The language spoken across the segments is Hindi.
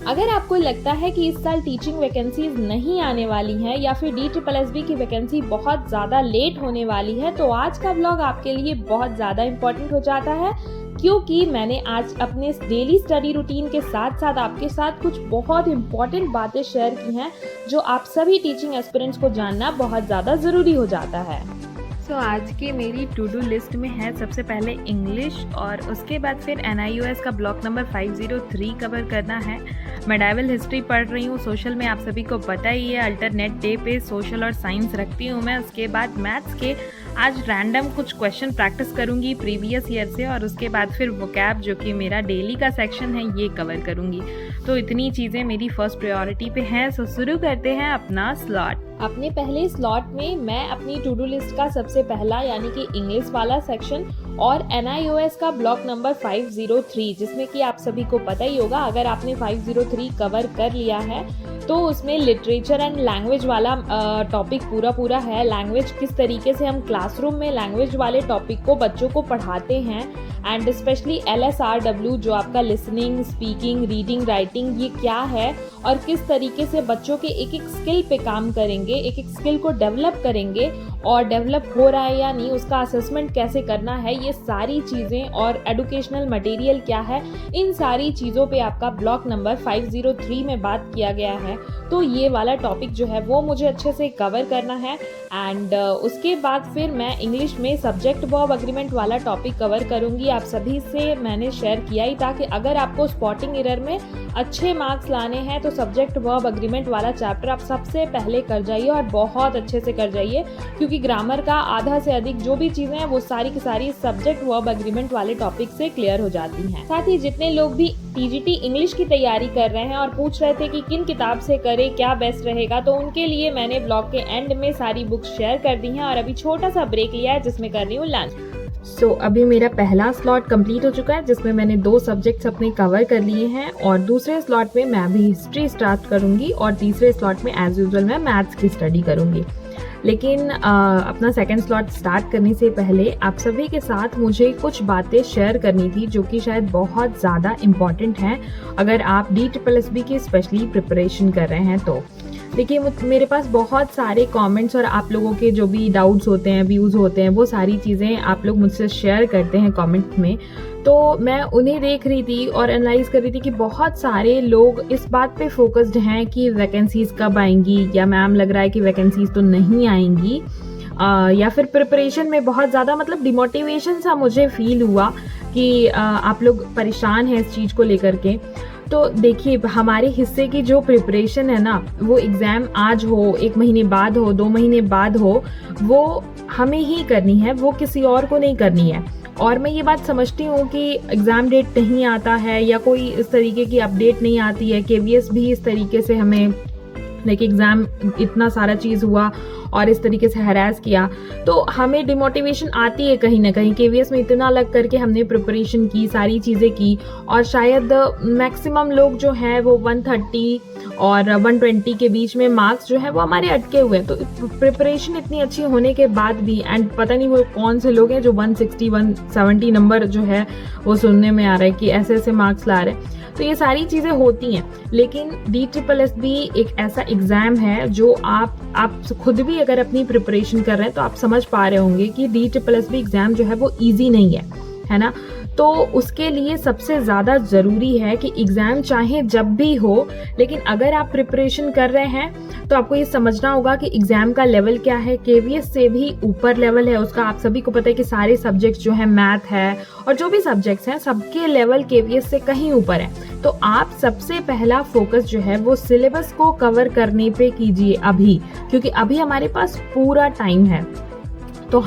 अगर आपको लगता है कि इस साल टीचिंग वैकेंसीज नहीं आने वाली हैं या फिर DSSB की वैकेंसी बहुत ज़्यादा लेट होने वाली है, तो आज का ब्लॉग आपके लिए बहुत ज़्यादा इम्पोर्टेंट हो जाता है, क्योंकि मैंने आज अपने डेली स्टडी रूटीन के साथ साथ आपके साथ कुछ बहुत इम्पॉर्टेंट बातें शेयर की हैं जो आप सभी टीचिंग एस्पिरेंट्स को जानना बहुत ज़्यादा ज़रूरी हो जाता है। आज की मेरी टू डू लिस्ट में है सबसे पहले इंग्लिश और उसके बाद फिर NIOS का ब्लॉक नंबर 503 कवर करना है। मेडाइवल हिस्ट्री पढ़ रही हूँ सोशल में, आप सभी को पता ही है। अल्टरनेट डे पे सोशल और साइंस रखती हूँ मैं। उसके बाद मैथ्स के आज रैंडम कुछ क्वेश्चन प्रैक्टिस करूँगी प्रीवियस ईयर से, और उसके बाद फिर वोकैब जो कि मेरा डेली का सेक्शन है ये कवर करूँगी। तो इतनी चीज़ें मेरी फर्स्ट प्रायोरिटी पे हैं। सो शुरू करते हैं अपना स्लॉट। अपने पहले स्लॉट में मैं अपनी टू डू लिस्ट का सबसे पहला यानी कि इंग्लिश वाला सेक्शन और NIOS का ब्लॉक नंबर 503, जिसमें कि आप सभी को पता ही होगा, अगर आपने 503 कवर कर लिया है तो उसमें लिटरेचर एंड लैंग्वेज वाला टॉपिक पूरा है। लैंग्वेज किस तरीके से हम क्लासरूम में लैंग्वेज वाले टॉपिक को बच्चों को पढ़ाते हैं, एंड स्पेशली LSRW जो आपका लिसनिंग, स्पीकिंग, रीडिंग, राइटिंग, ये क्या है और किस तरीके से बच्चों के एक एक स्किल पे काम करेंगे, एक एक स्किल को डेवलप करेंगे और डेवलप हो रहा है या नहीं, उसका असेसमेंट कैसे करना है, ये सारी चीज़ें और एडुकेशनल मटेरियल क्या है, इन सारी चीज़ों पे आपका ब्लॉक नंबर 503 में बात किया गया है। तो ये वाला टॉपिक जो है वो मुझे अच्छे से कवर करना है। एंड उसके बाद फिर मैं इंग्लिश में सब्जेक्ट वर्ब एग्रीमेंट वाला टॉपिक कवर करूँगी। आप सभी से मैंने शेयर किया ही था कि अगर आपको स्पॉटिंग एरर में अच्छे मार्क्स लाने हैं तो सब्जेक्ट वर्ब एग्रीमेंट वाला चैप्टर आप सबसे पहले कर जाइए और बहुत अच्छे से कर जाइए, क्योंकि ग्रामर का आधा से अधिक जो भी चीज़ें हैं वो सारी की सारी सब्जेक्ट वर्ब एग्रीमेंट वाले टॉपिक से क्लियर हो जाती हैं। साथ ही जितने लोग भी TGT इंग्लिश की तैयारी कर रहे हैं और पूछ रहे थे कि किन किताब से करें, क्या बेस्ट रहेगा, तो उनके लिए मैंने ब्लॉग के एंड में सारी बुक्स शेयर कर दी हैं और अभी छोटा सा ब्रेक लिया है जिसमें कर रही हूँ लंच। अभी मेरा पहला स्लॉट कंप्लीट हो चुका है जिसमें मैंने 2 सब्जेक्ट्स अपने कवर कर लिए हैं, और दूसरे स्लॉट में मैं अभी हिस्ट्री स्टार्ट करूंगी और तीसरे स्लॉट में एज यूजुअल मैं मैथ्स की स्टडी करूंगी। लेकिन अपना सेकंड स्लॉट स्टार्ट करने से पहले आप सभी के साथ मुझे कुछ बातें शेयर करनी थी जो कि शायद बहुत ज़्यादा इम्पॉर्टेंट हैं अगर आप DSSB की स्पेशली प्रिपरेशन कर रहे हैं तो। देखिए, मेरे पास बहुत सारे कमेंट्स और आप लोगों के जो भी डाउट्स होते हैं, व्यूज़ होते हैं, वो सारी चीज़ें आप लोग मुझसे शेयर करते हैं कमेंट में। तो मैं उन्हें देख रही थी और एनालाइज कर रही थी कि बहुत सारे लोग इस बात पे फोकस्ड हैं कि वैकेंसीज़ कब आएंगी, या मैम लग रहा है कि वैकेंसीज़ तो नहीं आएंगी, या फिर प्रिपरेशन में बहुत ज़्यादा मतलब डिमोटिवेशन सा मुझे फील हुआ कि आप लोग परेशान हैं इस चीज़ को लेकर के। तो देखिए, हमारे हिस्से की जो प्रिपरेशन है ना, वो एग्ज़ाम आज हो, 1 महीने बाद हो, 2 महीने बाद हो, वो हमें ही करनी है, वो किसी और को नहीं करनी है। और मैं ये बात समझती हूँ कि एग्ज़ाम डेट नहीं आता है या कोई इस तरीके की अपडेट नहीं आती है, KVS भी इस तरीके से हमें एग्ज़ाम इतना सारा चीज़ हुआ और इस तरीके से हरास किया, तो हमें डिमोटिवेशन आती है कहीं ना कहीं। KVS में इतना लग करके हमने प्रिपरेशन की, सारी चीज़ें की, और शायद मैक्सिमम लोग जो हैं वो 130 और 120 के बीच में मार्क्स जो है वो हमारे अटके हुए हैं। तो प्रिपरेशन इतनी अच्छी होने के बाद भी, एंड पता नहीं वो कौन से लोग हैं जो 160 170 नंबर जो है वो सुनने में आ रहा है कि ऐसे ऐसे मार्क्स ला रहे हैं। तो ये सारी चीज़ें होती हैं, लेकिन DSSB एक ऐसा एग्ज़ाम है जो आप खुद भी अगर अपनी प्रिपरेशन कर रहे हैं तो आप समझ पा रहे होंगे कि DSSB एग्ज़ाम जो है वो ईजी नहीं है ना। तो उसके लिए सबसे ज़्यादा ज़रूरी है कि एग्ज़ाम चाहे जब भी हो, लेकिन अगर आप प्रिपरेशन कर रहे हैं तो आपको ये समझना होगा कि एग्ज़ाम का लेवल क्या है। KVS से भी ऊपर लेवल है उसका। आप सभी को पता है कि सारे सब्जेक्ट्स जो है, मैथ है और जो भी सब्जेक्ट्स हैं, सबके लेवल KVS से कहीं ऊपर है। तो आप सबसे पहला फोकस जो है वो सिलेबस को कवर करने पे कीजिए अभी, क्योंकि अभी हमारे पास पूरा टाइम है। तो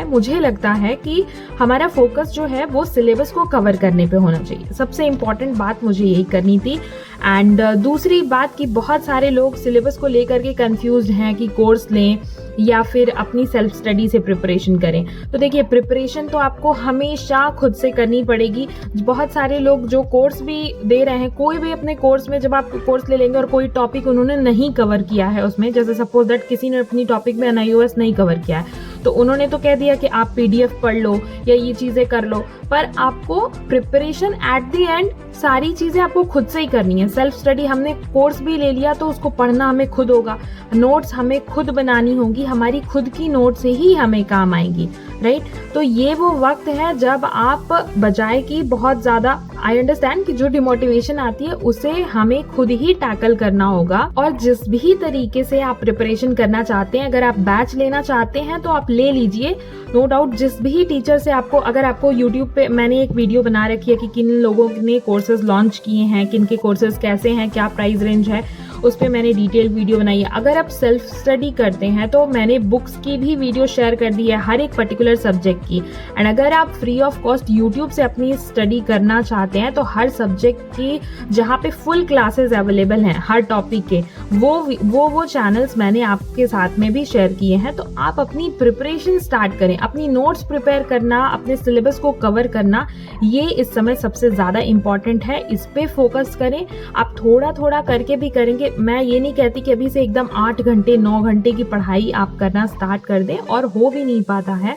मुझे लगता है कि हमारा फोकस जो है वो सिलेबस को कवर करने पे होना चाहिए। सबसे इम्पॉर्टेंट बात मुझे यही करनी थी। एंड दूसरी बात कि बहुत सारे लोग सिलेबस को लेकर के कंफ्यूज्ड हैं कि कोर्स लें या फिर अपनी सेल्फ स्टडी से प्रिपरेशन करें। तो देखिए, प्रिपरेशन तो आपको हमेशा खुद से करनी पड़ेगी। बहुत सारे लोग जो कोर्स भी दे रहे हैं, कोई भी अपने कोर्स में जब आप कोर्स ले लेंगे और कोई टॉपिक उन्होंने नहीं कवर किया है उसमें, जैसे सपोज दैट किसी ने अपनी टॉपिक में NIOS नहीं कवर किया है, तो उन्होंने तो कह दिया कि आप PDF पढ़ लो या ये चीज़ें कर लो, पर आपको प्रिपरेशन एट द एंड सारी चीज़ें आपको खुद से ही करनी है। सेल्फ स्टडी, हमने कोर्स भी ले लिया तो उसको पढ़ना हमें खुद होगा, नोट्स हमें खुद बनानी होगी, हमारी खुद की नोट से ही हमें काम आएंगी, राइट। तो ये वो वक्त है जब आप बजाय कि बहुत ज़्यादा, आई अंडरस्टैंड कि जो डिमोटिवेशन आती है उसे हमें खुद ही टैकल करना होगा। और जिस भी तरीके से आप प्रिपरेशन करना चाहते हैं, अगर आप बैच लेना चाहते हैं तो आप ले लीजिए, नो डाउट। जिस भी टीचर से आपको, अगर आपको यूट्यूब पे मैंने एक वीडियो बना रखी है कि किन लोगों ने कोर्सेज लॉन्च किए हैं, किन के कोर्सेज कैसे हैं, क्या प्राइस रेंज है, उस पर मैंने डिटेल वीडियो बनाई है। अगर आप सेल्फ स्टडी करते हैं तो मैंने बुक्स की भी वीडियो शेयर कर दी है, हर एक पर्टिकुलर सब्जेक्ट की। एंड अगर आप फ्री ऑफ कॉस्ट यूट्यूब से अपनी स्टडी करना चाहते हैं तो हर सब्जेक्ट की, जहाँ पे फुल क्लासेस अवेलेबल हैं हर टॉपिक के, वो चैनल्स मैंने आपके साथ में भी शेयर किए हैं। तो आप अपनी प्रिपरेशन स्टार्ट करें, अपनी नोट्स प्रिपेयर करना, अपने सिलेबस को कवर करना, ये इस समय सबसे ज़्यादा इम्पॉर्टेंट है। इस पे फोकस करें। आप थोड़ा थोड़ा करके भी करेंगे। मैं ये नहीं कहती कि अभी से एकदम 8 घंटे 9 घंटे की पढ़ाई आप करना स्टार्ट कर दें, और हो भी नहीं पाता है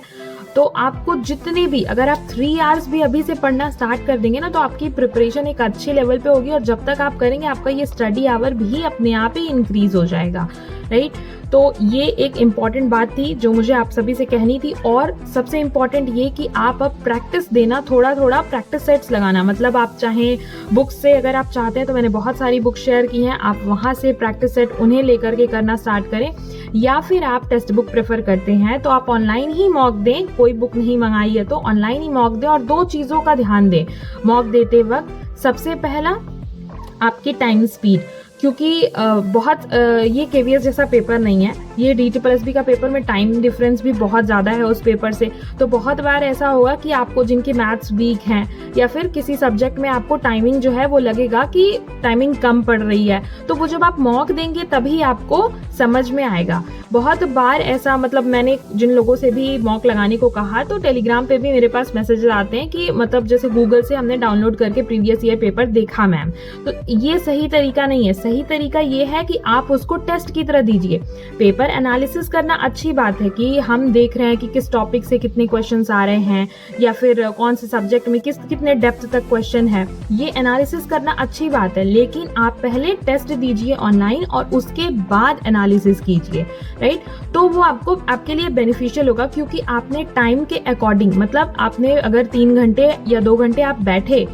तो आपको जितने भी, अगर आप 3 आवर्स भी अभी से पढ़ना स्टार्ट कर देंगे ना, तो आपकी प्रिपरेशन एक अच्छे लेवल पे होगी, और जब तक आप करेंगे आपका ये स्टडी आवर भी अपने आप ही इंक्रीज हो जाएगा, राइट। तो ये एक इम्पॉर्टेंट बात थी जो मुझे आप सभी से कहनी थी। और सबसे इम्पॉर्टेंट ये कि आप अब प्रैक्टिस देना, थोड़ा थोड़ा प्रैक्टिस सेट्स लगाना। मतलब आप चाहें बुक्स से, अगर आप चाहते हैं तो मैंने बहुत सारी बुक शेयर की हैं, आप वहाँ से प्रैक्टिस सेट उन्हें लेकर के करना स्टार्ट करें, या फिर आप टेक्स्ट बुक प्रेफर करते हैं तो आप ऑनलाइन ही मॉक दें। कोई बुक नहीं मंगाई है तो ऑनलाइन ही मॉक दें। और 2 चीज़ों का ध्यान दें मॉक देते वक्त। सबसे पहला, आपकी टाइम स्पीड, क्योंकि ये KVS जैसा पेपर नहीं है, ये DSSB का पेपर में टाइम डिफरेंस भी बहुत ज़्यादा है उस पेपर से। तो बहुत बार ऐसा होगा कि आपको, जिनकी मैथ्स वीक हैं या फिर किसी सब्जेक्ट में आपको टाइमिंग जो है वो लगेगा कि टाइमिंग कम पड़ रही है, तो वो जब आप मॉक देंगे तभी आपको समझ में आएगा। बहुत बार ऐसा, मतलब मैंने जिन लोगों से भी मॉक लगाने को कहा तो टेलीग्राम पे भी मेरे पास मैसेजेस आते हैं कि मतलब जैसे गूगल से हमने डाउनलोड करके प्रीवियस ईयर पेपर देखा मैम। तो ये सही तरीका नहीं है। सही तरीका ये है कि आप उसको टेस्ट की तरह दीजिए। पेपर एनालिसिस करना अच्छी बात है कि हम देख रहे हैं कि किस टॉपिक से कितने क्वेश्चंस आ रहे हैं, या फिर कौन से सब्जेक्ट में कितने डेप्थ तक क्वेश्चन है, ये एनालिसिस करना अच्छी बात है। लेकिन आप पहले टेस्ट दीजिए ऑनलाइन और उसके बाद एनालिसिस कीजिए, राइट। तो वो आपके लिए बेनिफिशियल होगा, क्योंकि आपने टाइम के अकॉर्डिंग, मतलब आपने अगर 3 घंटे या 2 घंटे आप बैठे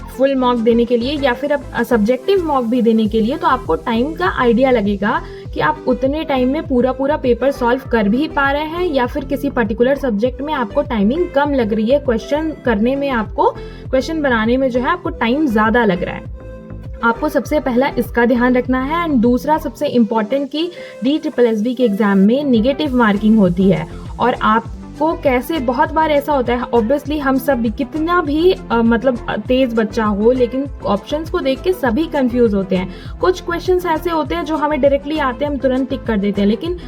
फुल मॉक देने के लिए, या फिर अब सब्जेक्टिव मॉक भी देने के लिए, तो आपको टाइम का आइडिया लगेगा कि आप उतने टाइम में पूरा पेपर सॉल्व कर भी पा रहे हैं, या फिर किसी पर्टिकुलर सब्जेक्ट में आपको टाइमिंग कम लग रही है, क्वेश्चन करने में, आपको क्वेश्चन बनाने में जो है आपको टाइम ज़्यादा लग रहा है। आपको सबसे पहला इसका ध्यान रखना है। एंड दूसरा सबसे इम्पॉर्टेंट कि DSSB के एग्जाम में निगेटिव मार्किंग होती है, और आपको कैसे, बहुत बार ऐसा होता है, ऑब्वियसली हम सब कितना भी मतलब तेज बच्चा हो, लेकिन ऑप्शंस को देख के सभी कंफ्यूज होते हैं। कुछ क्वेश्चंस ऐसे होते हैं जो हमें डायरेक्टली आते हैं, हम तुरंत टिक कर देते हैं, लेकिन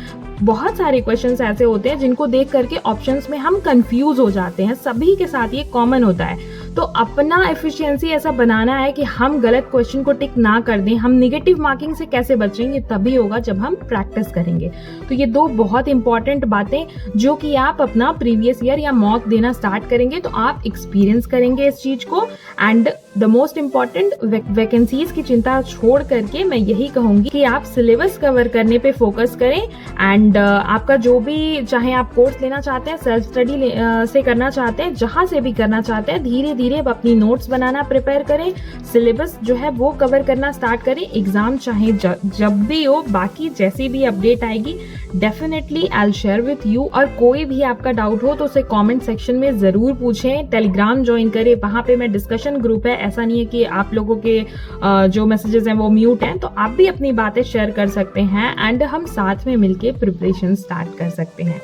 बहुत सारे क्वेश्चंस ऐसे होते हैं जिनको देख करके ऑप्शंस में हम कंफ्यूज हो जाते हैं। सभी के साथ ये कॉमन होता है। तो अपना एफिशिएंसी ऐसा बनाना है कि हम गलत क्वेश्चन को टिक ना कर दें। हम निगेटिव मार्किंग से कैसे बचेंगे, तभी होगा जब हम प्रैक्टिस करेंगे। तो ये 2 बहुत इंपॉर्टेंट बातें जो कि आप अपना प्रीवियस ईयर या मॉक देना स्टार्ट करेंगे तो आप एक्सपीरियंस करेंगे इस चीज को। And the most important, vacancies की चिंता छोड़ करके मैं यही कहूंगी कि आप सिलेबस कवर करने पे फोकस करें। एंड आपका जो भी, चाहे आप कोर्स लेना चाहते हैं, सेल्फ स्टडी से करना चाहते हैं, जहां से भी करना चाहते हैं, धीरे धीरे अपनी नोट्स बनाना प्रिपेयर करें, सिलेबस जो है वो कवर करना स्टार्ट करें। एग्जाम चाहे जब भी हो, बाकी जैसी भी अपडेट आएगी definitely I will share with you. और कोई भी आपका डाउट हो तो उसे कमेंट सेक्शन में जरूर पूछें। टेलीग्राम ज्वाइन करें, वहां पे मैं डिस्कशन ग्रुप है, ऐसा नहीं है कि आप लोगों के जो मैसेजेस हैं वो म्यूट हैं, तो आप भी अपनी बातें शेयर कर सकते हैं एंड हम साथ में मिलके प्रिपरेशन स्टार्ट कर सकते हैं।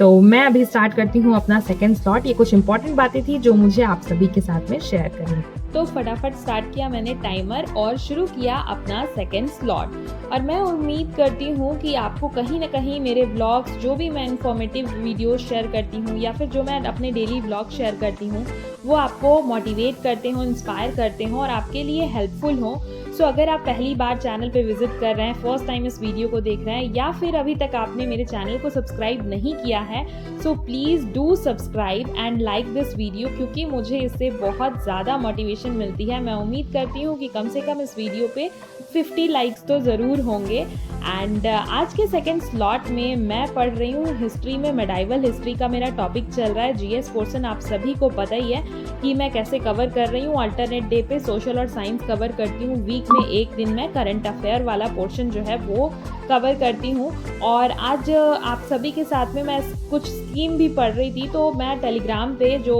मैं अभी स्टार्ट करती हूँ अपना सेकेंड स्लॉट। ये कुछ इंपॉर्टेंट बातें थी जो मुझे आप सभी के साथ में शेयर करनी। तो फटाफट स्टार्ट किया मैंने टाइमर और शुरू किया अपना सेकंड स्लॉट। और मैं उम्मीद करती हूँ कि आपको कहीं ना कहीं मेरे व्लॉग्स, जो भी मैं इंफॉर्मेटिव वीडियो शेयर करती हूँ या फिर जो मैं अपने डेली व्लॉग शेयर करती हूँ, वो आपको मोटिवेट करते हों, इंस्पायर करते हों और आपके लिए हेल्पफुल हों। सो अगर आप पहली बार चैनल पे विजिट कर रहे हैं, फर्स्ट टाइम इस वीडियो को देख रहे हैं या फिर अभी तक आपने मेरे चैनल को सब्सक्राइब नहीं किया है, so please do subscribe and like this video, क्योंकि मुझे इससे बहुत ज़्यादा मोटिवेशन मिलती है। मैं उम्मीद करती हूँ कि कम से कम इस वीडियो पे 50 लाइक्स तो ज़रूर होंगे। एंड आज के सेकंड स्लॉट में मैं पढ़ रही हूँ हिस्ट्री में, मेडाइवल हिस्ट्री का मेरा टॉपिक चल रहा है। जीएस पोर्शन आप सभी को पता ही है कि मैं कैसे कवर कर रही हूँ। अल्टरनेट डे पे सोशल और साइंस कवर करती हूँ, वीक में एक दिन में करंट अफेयर वाला पोर्शन जो है वो कवर करती हूँ। और आज आप सभी के साथ में मैं कुछ स्कीम भी पढ़ रही थी, तो मैं टेलीग्राम पे जो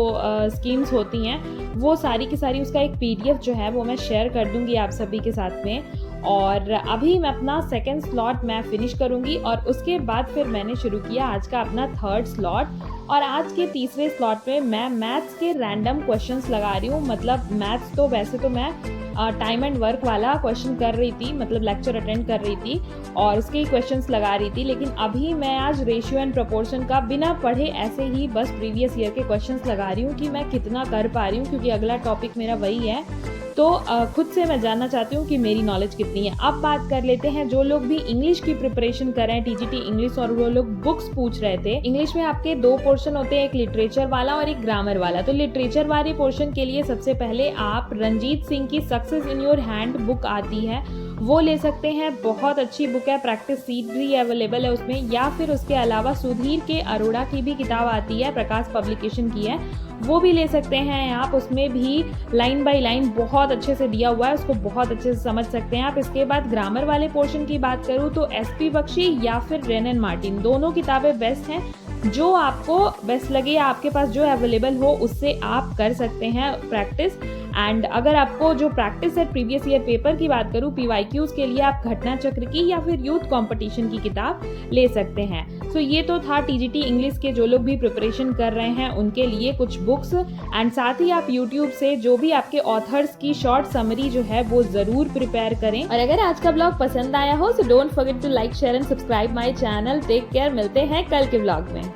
स्कीम्स होती हैं वो सारी की सारी उसका एक पीडीएफ जो है वो मैं शेयर कर दूंगी आप सभी के साथ में। और अभी मैं अपना सेकंड स्लॉट मैं फिनिश करूंगी और उसके बाद फिर मैंने शुरू किया आज का अपना थर्ड स्लॉट। और आज के तीसरे स्लॉट में मैं मैथ्स के रैंडम क्वेश्चंस लगा रही हूँ। मतलब मैथ्स तो वैसे तो मैं टाइम एंड वर्क वाला क्वेश्चन कर रही थी, मतलब लेक्चर अटेंड कर रही थी और उसके क्वेश्चंस लगा रही थी, लेकिन अभी मैं आज रेशियो एंड प्रोपोर्शन का बिना पढ़े ऐसे ही बस प्रीवियस ईयर के क्वेश्चंस लगा रही हूँ कि मैं कितना कर पा रही हूँ, क्योंकि अगला टॉपिक मेरा वही है। तो खुद से मैं जानना चाहती हूँ कि मेरी नॉलेज कितनी है। अब बात कर लेते हैं जो लोग भी इंग्लिश की प्रिपरेशन कर रहे हैं, टीजीटी इंग्लिश, और वो लोग बुक्स पूछ रहे थे। इंग्लिश में आपके दो पोर्शन होते हैं, एक लिटरेचर वाला और एक ग्रामर वाला। तो लिटरेचर वाले पोर्शन के लिए सबसे पहले आप रंजीत सिंह की success in your hand book आती है, वो ले सकते हैं। बहुत अच्छी बुक है, प्रैक्टिस सीट भी अवेलेबल है उसमें। या फिर उसके अलावा सुधीर के अरोड़ा की भी किताब आती है, प्रकाश पब्लिकेशन की है, वो भी ले सकते हैं आप। उसमें भी लाइन बाय लाइन बहुत अच्छे से दिया हुआ है, उसको बहुत अच्छे से समझ सकते हैं आप। इसके बाद ग्रामर वाले पोर्शन की बात करूँ तो एसपी बख्शी या फिर रेन एंड मार्टिन, दोनों किताबें बेस्ट हैं। जो आपको बेस्ट लगे या आपके पास जो अवेलेबल हो उससे आप कर सकते हैं प्रैक्टिस। एंड अगर आपको जो प्रैक्टिस है प्रीवियस ईयर पेपर की बात करूँ, पीवाईक्यूज के लिए आप घटना चक्र की या फिर यूथ कंपटीशन की किताब ले सकते हैं। सो ये तो था टीजीटी इंग्लिश के जो लोग भी प्रिपरेशन कर रहे हैं उनके लिए कुछ बुक्स। एंड साथ ही आप यूट्यूब से जो भी आपके ऑथर्स की शॉर्ट समरी जो है वो जरूर प्रिपेयर करें। और अगर आज का ब्लॉग पसंद आया हो, so don't forget to like, share and subscribe my channel. Take care, मिलते हैं कल के ब्लॉग में।